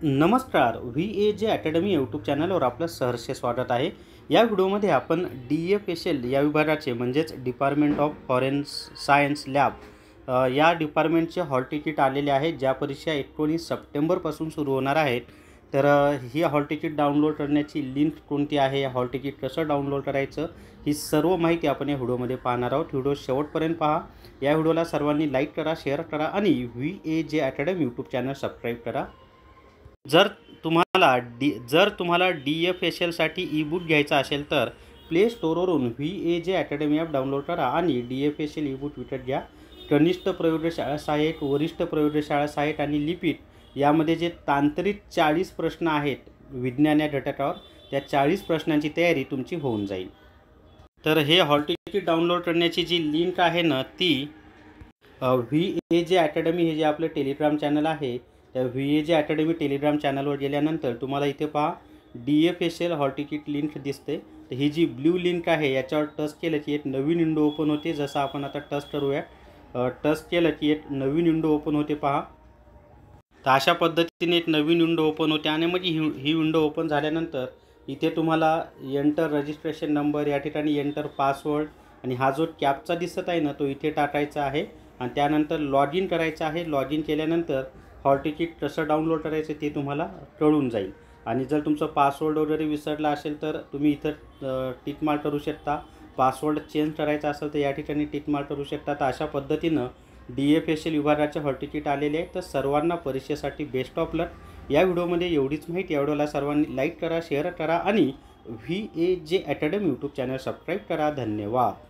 नमस्कार. VAJ academy YouTube चॅनलवर आपलं सहर्ष स्वागत आहे. या व्हिडिओमध्ये आपण DFSL या विभागाचे म्हणजेच department of foreign science lab या डिपार्टमेंटचे हॉल तिकीट आलेले आहे. ज्या परीक्षा 19 सप्टेंबरपासून सुरू होणार आहेत. तर ही हॉल तिकीट डाउनलोड करण्याची लिंक कोणती आहे, हॉल तिकीट कसं डाउनलोड करायचं, ही सर्व माहिती आपण या व्हिडिओमध्ये पाहणार आहोत. व्हिडिओ शेवटपर्यंत पहा. या व्हिडिओला सर्वांनी लाईक करा, शेअर करा आणि VAJ academy YouTube channel subscribe करा. जर तुम्हाला DFSLसाठी ई बुक घ्यायचा असेल तर प्ले स्टोअरवरून VAJ अकॅडमी ॲप डाउनलोड करा आणि DFSL ई बुक विकत घ्या. कनिष्ठ प्रयोगशाळा सहाय्यक, वरिष्ठ प्रयोगशाळा सहाय्यक आणि लिपिक यामध्ये जे तांत्रिक 40 प्रश्न आहेत विज्ञान या घटकावर, त्या 40 प्रश्नांची तयारी तुमची होऊन जाईल. तर हे हॉल तिकीट डाउनलोड करण्याची जी लिंक आहे ना, ती VAJ अकॅडमी हे जे आपलं टेलिग्राम चॅनल आहे, त्या VAJ अकॅडमी टेलिग्राम चॅनलवर गेल्यानंतर तुम्हाला इथे पहा DFSL हॉल तिकीट लिंक दिसते. तर ही जी ब्ल्यू लिंक आहे याच्यावर टच केलं की एक नवीन विंडो ओपन होते. जसं आपण आता टच करूया, टच केलं की एक नवीन विंडो ओपन होते पहा. तर अशा पद्धतीने एक नवीन विंडो ओपन होते आणि मग ही विंडो ओपन झाल्यानंतर इथे तुम्हाला एंटर रजिस्ट्रेशन नंबर, या ठिकाणी एंटर पासवर्ड आणि हा जो कॅपचा दिसत आहे ना, तो इथे टाकायचा आहे आणि त्यानंतर लॉग इन करायचं आहे. लॉग इन केल्यानंतर हॉल तिकीट कसं डाउनलोड करायचं ते तुम्हाला कळून जाईल. आणि जर तुमचं पासवर्ड वगैरे विसरला असेल तर तुम्ही इथं टिक मार्क करू शकता. पासवर्ड चेंज करायचा असेल तर या ठिकाणी टिक मार्क करू शकता. तर अशा पद्धतीनं DFSL विभागाचे हॉल तिकीट आलेले आहे. तर सर्वांना परीक्षेसाठी बेस्ट ऑफ लक. या व्हिडिओमध्ये एवढीच माहिती. या व्हिडिओला सर्वांनी लाईक करा, शेअर करा आणि VAJ academy YouTube channel subscribe करा. धन्यवाद.